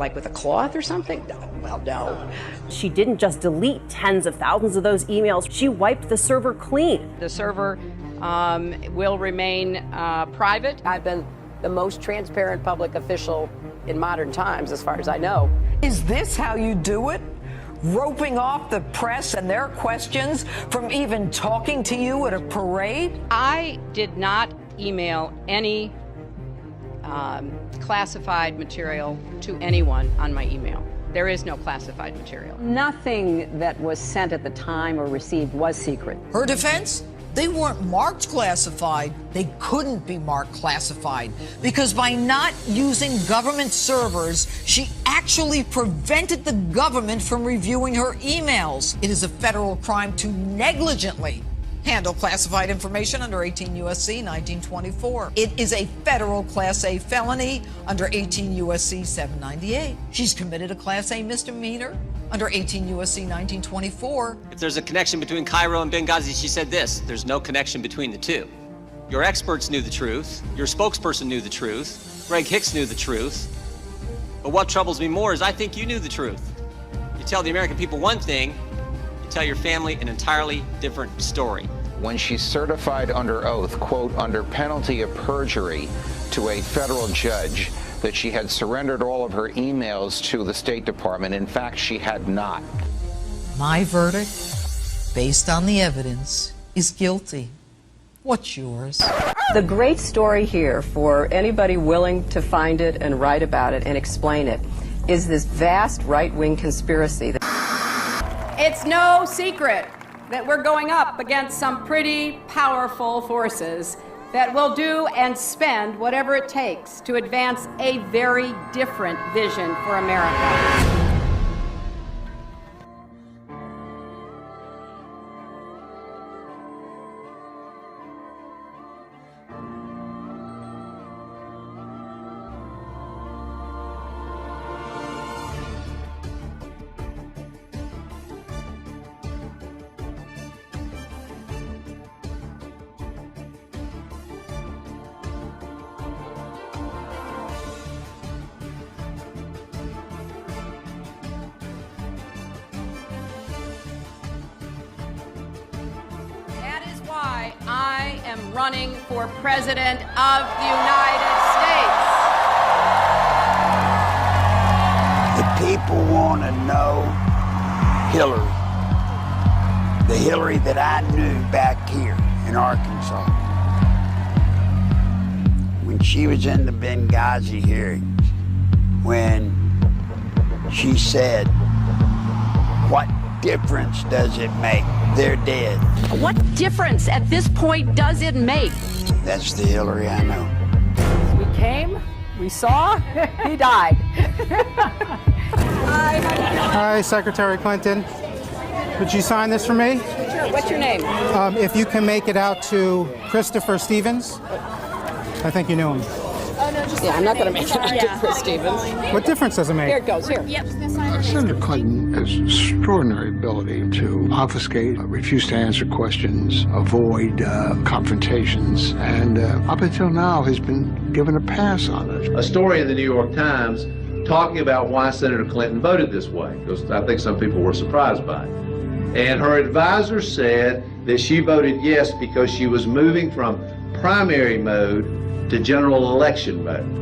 like with a cloth or something? Well, no. She didn't just delete tens of thousands of those emails, she wiped the server clean. The server will remain private. I've been the most transparent public official in modern times, as far as I know. Is this how you do it? Roping off the press and their questions from even talking to you at a parade? I did not email any classified material to anyone on my email. There is no classified material. Nothing that was sent at the time or received was secret. Her defense? They weren't marked classified. They couldn't be marked classified because by not using government servers, she actually prevented the government from reviewing her emails. It is a federal crime to negligently handle classified information under 18 U.S.C. 1924. It is a federal Class A felony under 18 U.S.C. 798. She's committed a Class A misdemeanor under 18 U.S.C. 1924. If there's a connection between Cairo and Benghazi, she said this: there's no connection between the two. Your experts knew the truth. Your spokesperson knew the truth. Greg Hicks knew the truth. But what troubles me more is I think you knew the truth. You tell the American people one thing, you tell your family an entirely different story. When she certified under oath, quote, under penalty of perjury to a federal judge, that she had surrendered all of her emails to the State Department. In fact, she had not. My verdict, based on the evidence, is guilty. What's yours? The great story here, for anybody willing to find it and write about it and explain it, is this vast right-wing conspiracy. It's no secret that we're going up against some pretty powerful forces that will do and spend whatever it takes to advance a very different vision for America. I am running for President of the United States. The people want to know Hillary, the Hillary that I knew back here in Arkansas. When she was in the Benghazi hearings, when she said, "What difference does it make? They're dead." What difference at this point does it make? That's the Hillary I know. We came, we saw, he died. Hi, Secretary Clinton. Would you sign this for me? Sure. What's your name? If you can make it out to Christopher Stevens. I think you knew him. Yeah, I'm not going to make it out to Chris Stevens. What difference does it make? Here it goes, here. Yep. Senator Clinton has extraordinary ability to obfuscate, refuse to answer questions, avoid confrontations, and up until now has been given a pass on it. A story in the New York Times talking about why Senator Clinton voted this way, because I think some people were surprised by it. And her advisor said that she voted yes because she was moving from primary mode to general election mode.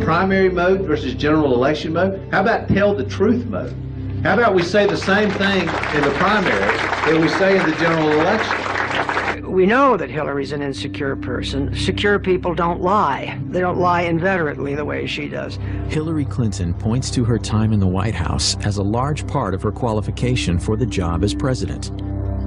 Primary mode versus general election mode? How about tell the truth mode? How about we say the same thing in the primary that we say in the general election? We know that Hillary's an insecure person. Secure people don't lie. They don't lie inveterately the way she does. Hillary Clinton points to her time in the White House as a large part of her qualification for the job as president.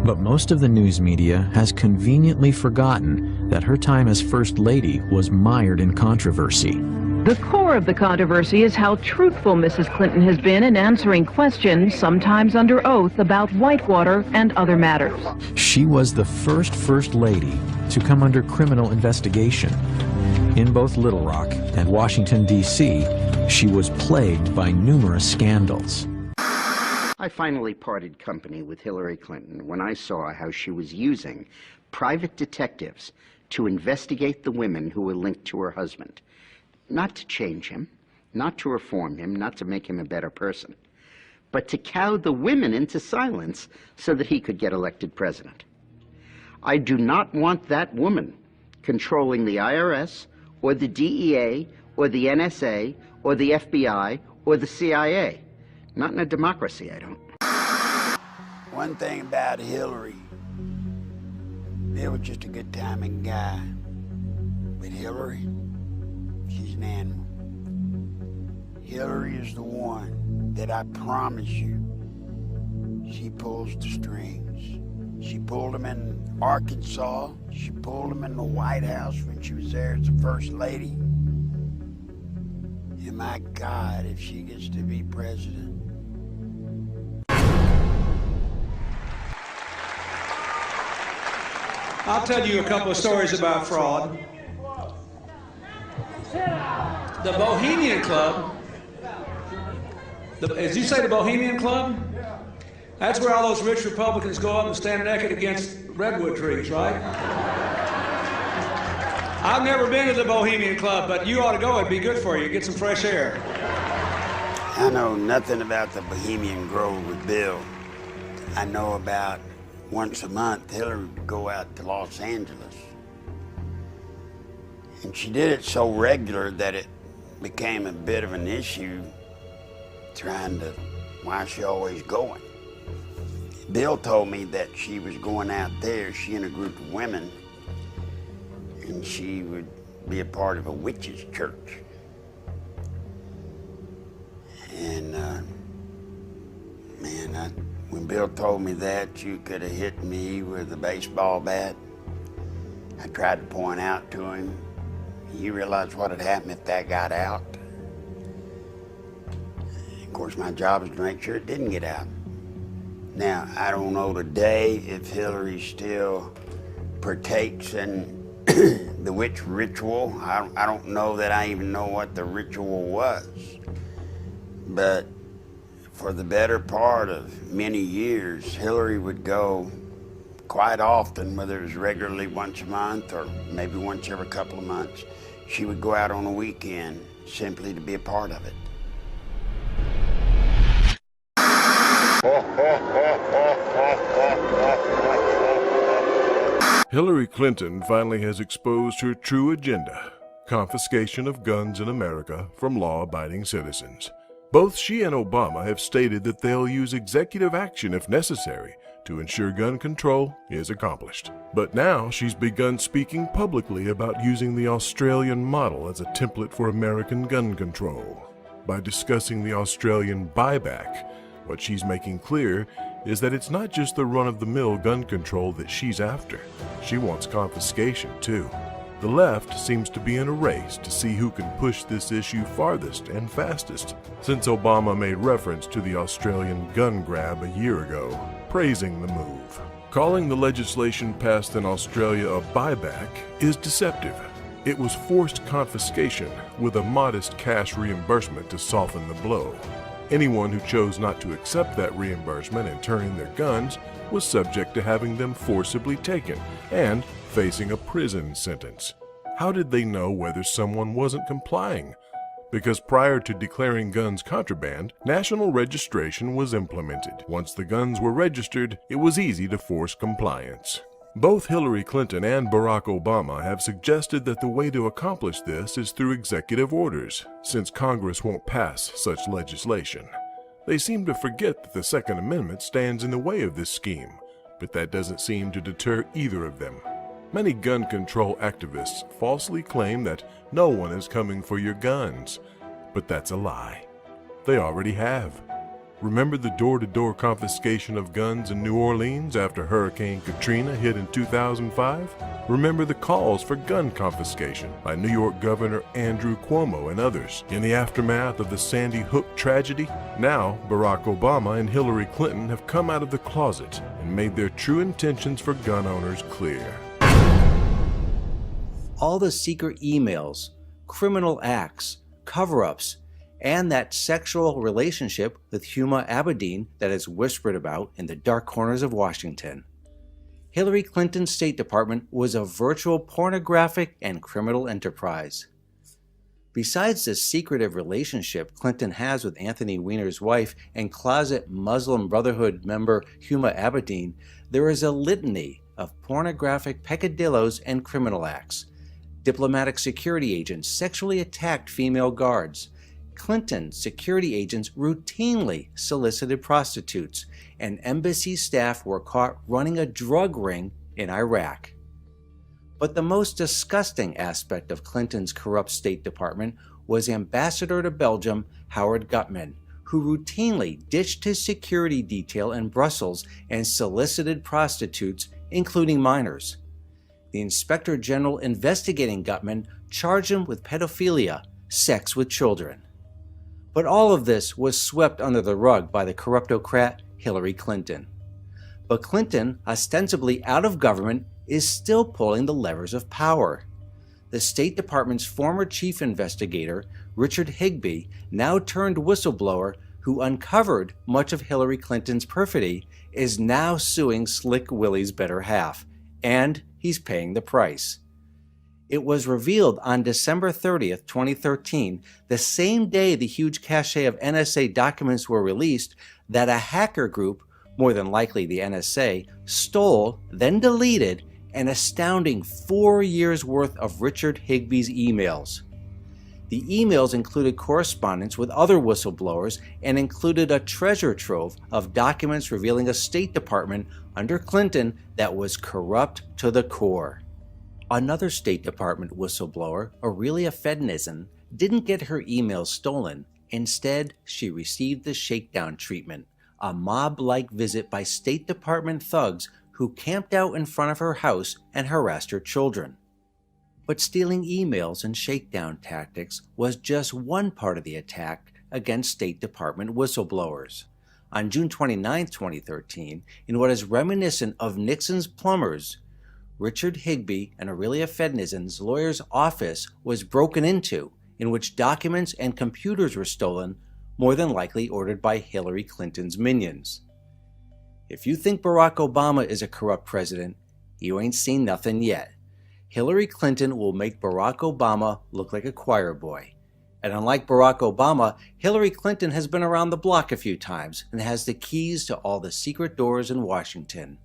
But most of the news media has conveniently forgotten that her time as First Lady was mired in controversy. The core of the controversy is how truthful Mrs. Clinton has been in answering questions, sometimes under oath, about Whitewater and other matters. She was the First Lady to come under criminal investigation. In both Little Rock and Washington, D.C., she was plagued by numerous scandals. I finally parted company with Hillary Clinton when I saw how she was using private detectives to investigate the women who were linked to her husband. Not to change him, not to reform him, not to make him a better person, but to cow the women into silence so that he could get elected president. I do not want that woman controlling the IRS or the DEA or the NSA or the FBI or the CIA. Not in a democracy, I don't. One thing about Hillary, Bill was just a good timing guy. But Hillary, she's an animal. Hillary is the one that I promise you, she pulls the strings. She pulled them in Arkansas. She pulled them in the White House when she was there as the First Lady. And my God, if she gets to be president. I'll tell you a couple of stories about fraud. The Bohemian Club, as you say, the Bohemian Club? That's where all those rich Republicans go up and stand naked against redwood trees, right? I've never been to the Bohemian Club, but you ought to go. It'd be good for you. Get some fresh air. I know nothing about the Bohemian Grove with Bill. I know about once a month, Hillary would go out to Los Angeles. And she did it so regular that it became a bit of an issue trying to, why is she always going? Bill told me that she was going out there, she and a group of women, and she would be a part of a witches' church. And man, when Bill told me that, you could have hit me with a baseball bat. I tried to point out to him, you realize what had happened if that got out? Of course, my job is to make sure it didn't get out. Now, I don't know today if Hillary still partakes in the witch ritual. I don't know that I even know what the ritual was. But for the better part of many years, Hillary would go quite often, whether it was regularly once a month or maybe once every couple of months. She would go out on a weekend simply to be a part of it. Hillary Clinton finally has exposed her true agenda: confiscation of guns in America from law-abiding citizens. Both she and Obama have stated that they'll use executive action if necessary to ensure gun control is accomplished. But now she's begun speaking publicly about using the Australian model as a template for American gun control. By discussing the Australian buyback, what she's making clear is that it's not just the run-of-the-mill gun control that she's after. She wants confiscation, too. The left seems to be in a race to see who can push this issue farthest and fastest, since Obama made reference to the Australian gun grab a year ago, praising the move. Calling the legislation passed in Australia a buyback is deceptive. It was forced confiscation with a modest cash reimbursement to soften the blow. Anyone who chose not to accept that reimbursement and turn in their guns was subject to having them forcibly taken and facing a prison sentence. How did they know whether someone wasn't complying? Because prior to declaring guns contraband, national registration was implemented. Once the guns were registered, it was easy to force compliance. Both Hillary Clinton and Barack Obama have suggested that the way to accomplish this is through executive orders, since Congress won't pass such legislation. They seem to forget that the Second Amendment stands in the way of this scheme, but that doesn't seem to deter either of them. Many gun control activists falsely claim that no one is coming for your guns, but that's a lie. They already have. Remember the door-to-door confiscation of guns in New Orleans after Hurricane Katrina hit in 2005? Remember the calls for gun confiscation by New York Governor Andrew Cuomo and others in the aftermath of the Sandy Hook tragedy? Now, Barack Obama and Hillary Clinton have come out of the closet and made their true intentions for gun owners clear. All the secret emails, criminal acts, cover-ups, and that sexual relationship with Huma Abedin that is whispered about in the dark corners of Washington. Hillary Clinton's State Department was a virtual pornographic and criminal enterprise. Besides the secretive relationship Clinton has with Anthony Weiner's wife and closet Muslim Brotherhood member Huma Abedin, there is a litany of pornographic peccadillos and criminal acts. Diplomatic security agents sexually attacked female guards. Clinton security agents routinely solicited prostitutes, and embassy staff were caught running a drug ring in Iraq. But the most disgusting aspect of Clinton's corrupt State Department was Ambassador to Belgium Howard Gutmann, who routinely ditched his security detail in Brussels and solicited prostitutes, including minors. The Inspector General investigating Gutmann charged him with pedophilia, sex with children. But all of this was swept under the rug by the corruptocrat Hillary Clinton. But Clinton, ostensibly out of government, is still pulling the levers of power. The State Department's former chief investigator, Richard Higbee, now turned whistleblower who uncovered much of Hillary Clinton's perfidy, is now suing Slick Willie's better half, and he's paying the price. It was revealed on December 30th, 2013, the same day the huge cache of NSA documents were released, that a hacker group, more than likely the NSA, stole, then deleted, an astounding 4 years' worth of Richard Higbee's emails. The emails included correspondence with other whistleblowers and included a treasure trove of documents revealing a State Department under Clinton that was corrupt to the core. Another State Department whistleblower, Aurelia Fednizen, didn't get her emails stolen. Instead, she received the shakedown treatment, a mob-like visit by State Department thugs who camped out in front of her house and harassed her children. But stealing emails and shakedown tactics was just one part of the attack against State Department whistleblowers. On June 29, 2013, in what is reminiscent of Nixon's plumbers, Richard Higbee and Aurelia Fednizen's lawyer's office was broken into, in which documents and computers were stolen, more than likely ordered by Hillary Clinton's minions. If you think Barack Obama is a corrupt president, you ain't seen nothing yet. Hillary Clinton will make Barack Obama look like a choir boy. And unlike Barack Obama, Hillary Clinton has been around the block a few times and has the keys to all the secret doors in Washington.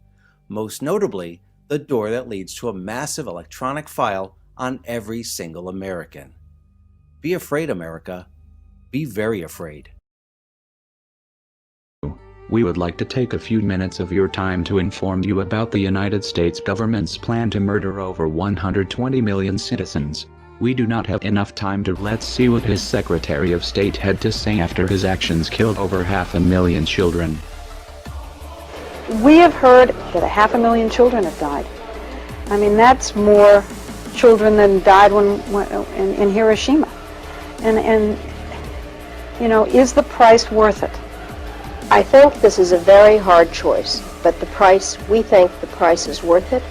Most notably, the door that leads to a massive electronic file on every single American. Be afraid, America. Be very afraid. We would like to take a few minutes of your time to inform you about the United States government's plan to murder over 120 million citizens. We do not have enough time to let's see what his Secretary of State had to say after his actions killed over 500,000 children. We have heard that 500,000 children have died. I mean, that's more children than died in Hiroshima. And you know, is the price worth it? I think this is a very hard choice, but we think the price is worth it.